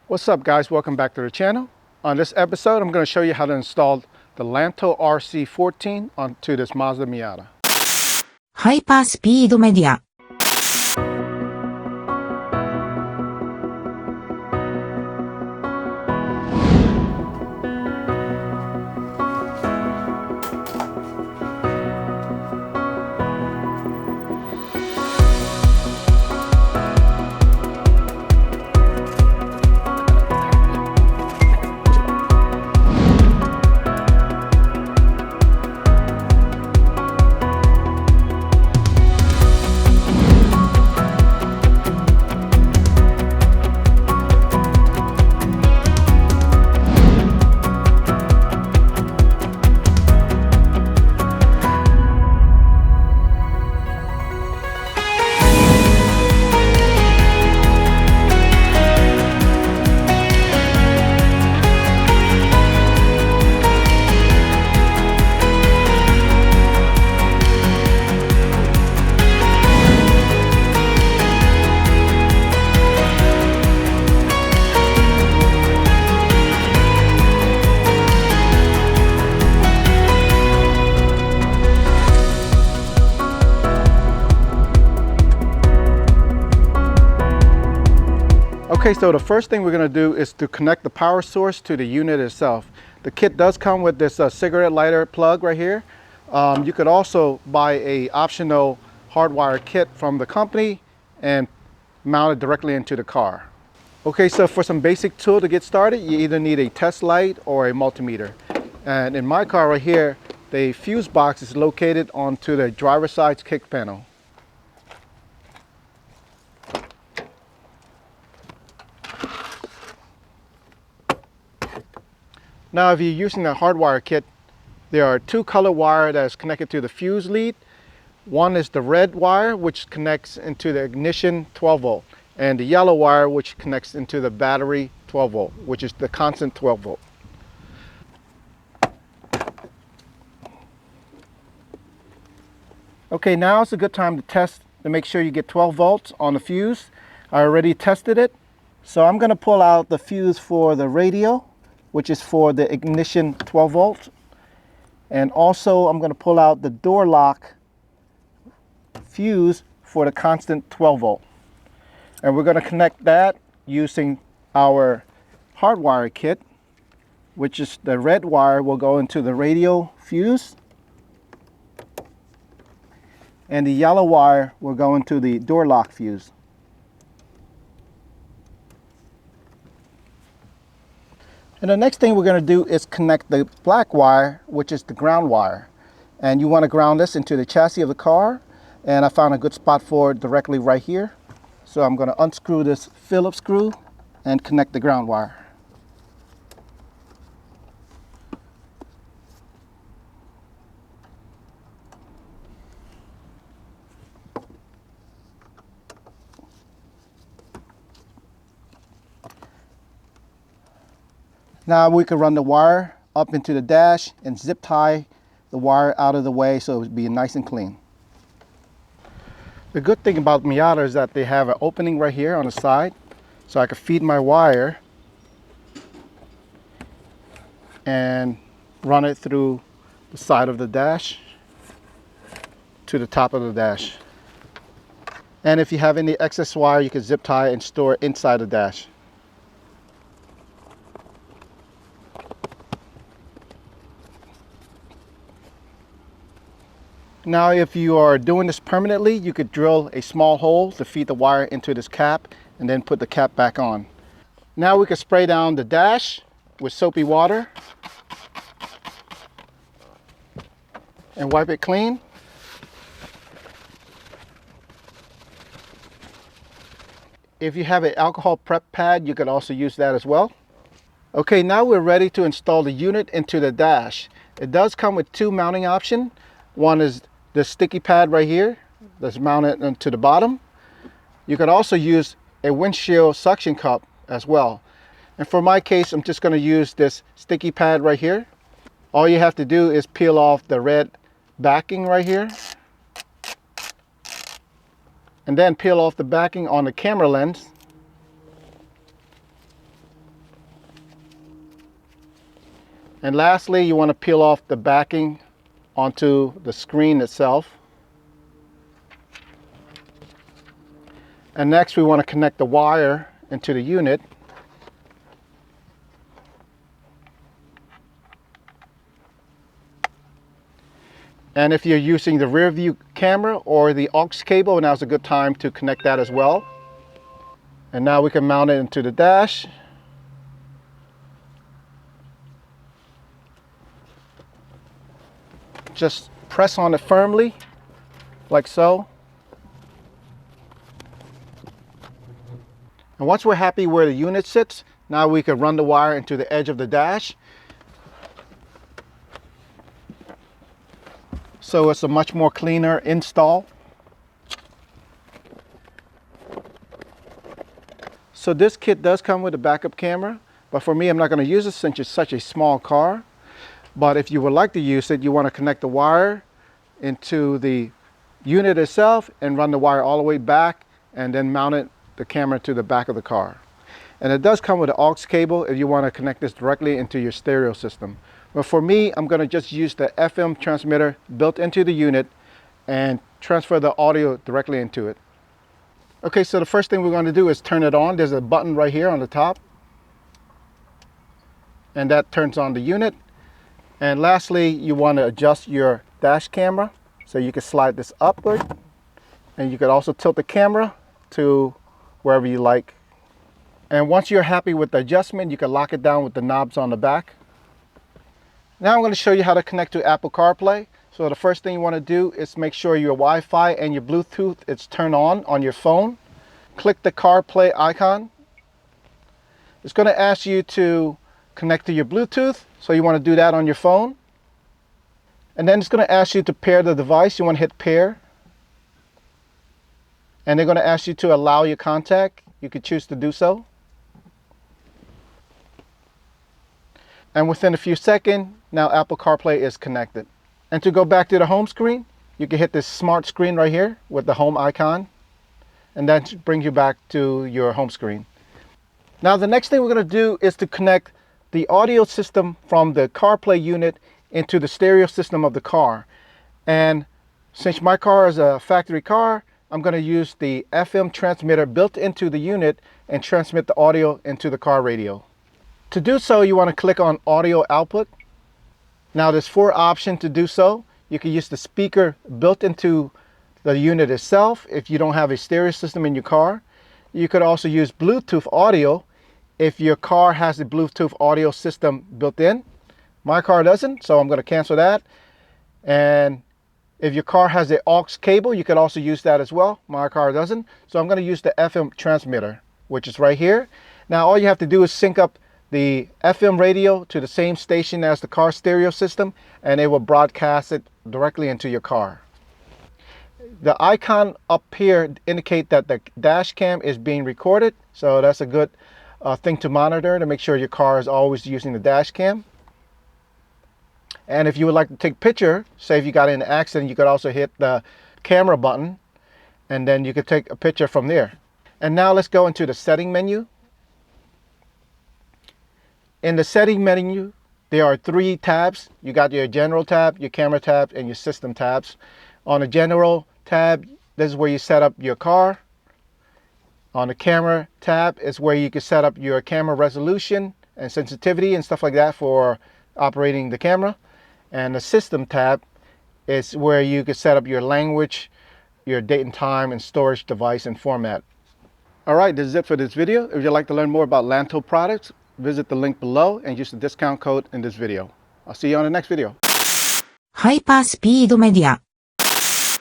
What's up guys, welcome back to the channel. On this episode I'm going to show you how to install the LAMTTO RC14 onto this Mazda Miata. ハイパースピードメディア。Okay, so the first thing we're going to do is to connect the power source to the unit itself. The kit does come with this cigarette lighter plug right here. You could also buy a optional hardwire kit from the company and mount it directly into the car. Okay, so for some basic tool to get started, you either need a test light or a multimeter. And in my car right here, the fuse box is located onto the driver's side kick panel. Now, if you're using a hardwire kit, there are two color wire that is connected to the fuse lead. One is the red wire, which connects into the ignition 12 volt, and the yellow wire, which connects into the battery 12 volt, which is the constant 12 volt. Okay, now is a good time to test to make sure you get 12 volts on the fuse. I already tested it. So I'm going to pull out the fuse for the radio, which is for the ignition 12 volt. And also I'm going to pull out the door lock fuse for the constant 12 volt. And we're going to connect that using our hardwire kit, which is the red wire will go into the radio fuse. And the yellow wire will go into the door lock fuse. And the next thing we're going to do is connect the black wire, which is the ground wire. And you want to ground this into the chassis of the car. And I found a good spot for it directly right here. So I'm going to unscrew this Phillips screw and connect the ground wire. Now we can run the wire up into the dash and zip tie the wire out of the way so it would be nice and clean. The good thing about Miata is that they have an opening right here on the side, so I can feed my wire and run it through the side of the dash to the top of the dash. And if you have any excess wire, you can zip tie and store it inside the dash. Now, if you are doing this permanently, you could drill a small hole to feed the wire into this cap and then put the cap back on. Now we can spray down the dash with soapy water and wipe it clean. If you have an alcohol prep pad, you could also use that as well. Okay, now we're ready to install the unit into the dash. It does come with two mounting options. One is the sticky pad right here that's mounted to the bottom. You could also use a windshield suction cup as well. And for my case, I'm just going to use this sticky pad right here. All you have to do is peel off the red backing right here and then peel off the backing on the camera lens. And lastly, you want to peel off the backing onto the screen itself. And next we want to connect the wire into the unit. And if you're using the rear view camera or the aux cable, now's a good time to connect that as well. And now we can mount it into the dash. Just press on it firmly, like so. And once we're happy where the unit sits, now we can run the wire into the edge of the dash. So it's a much more cleaner install. So this kit does come with a backup camera, but for me, I'm not going to use it since it's such a small car. But if you would like to use it, you want to connect the wire into the unit itself and run the wire all the way back and then mount the camera to the back of the car. And it does come with an aux cable if you want to connect this directly into your stereo system. But for me, I'm going to just use the FM transmitter built into the unit and transfer the audio directly into it. Okay, so the first thing we're going to do is turn it on. There's a button right here on the top, and that turns on the unit. And lastly, you want to adjust your dash camera, so you can slide this upward, and you could also tilt the camera to wherever you like. And once you're happy with the adjustment, you can lock it down with the knobs on the back. Now I'm going to show you how to connect to Apple CarPlay. So the first thing you want to do is make sure your Wi-Fi and your Bluetooth is turned on your phone. Click the CarPlay icon. It's going to ask you to connect to your Bluetooth, so you want to do that on your phone. And then it's going to ask you to pair the device. You want to hit pair. And they're going to ask you to allow your contact. You could choose to do so. And within a few seconds, now Apple CarPlay is connected. And to go back to the home screen, you can hit this smart screen right here with the home icon. And that brings you back to your home screen. Now the next thing we're going to do is to connect the audio system from the CarPlay unit into the stereo system of the car. And since my car is a factory car, I'm going to use the FM transmitter built into the unit and transmit the audio into the car radio. To do so, you want to click on audio output. Now there's 4 options to do so. You can use the speaker built into the unit itself if you don't have a stereo system in your car. You could also use Bluetooth audio if your car has a Bluetooth audio system built in. My car doesn't, so I'm going to cancel that. And if your car has an aux cable, you could also use that as well. My car doesn't, so I'm going to use the FM transmitter, which is right here. Now all you have to do is sync up the FM radio to the same station as the car stereo system, and it will broadcast it directly into your car. The icon up here indicate that the dash cam is being recorded, so that's a good thing to monitor to make sure your car is always using the dash cam. And if you would like to take a picture, say if you got in an accident, you could also hit the camera button and then you could take a picture from there. And now let's go into the setting menu. In the setting menu, there are 3 tabs. You got your general tab, your camera tab, and your system tabs. On the general tab, this is where you set up your car. On the camera tab is where you can set up your camera resolution and sensitivity and stuff like that for operating the camera. And the system tab is where you can set up your language, your date and time, and storage device and format. Alright, this is it for this video. If you'd like to learn more about LAMTTO products, visit the link below and use the discount code in this video. I'll see you on the next video. ハイパースピードメディア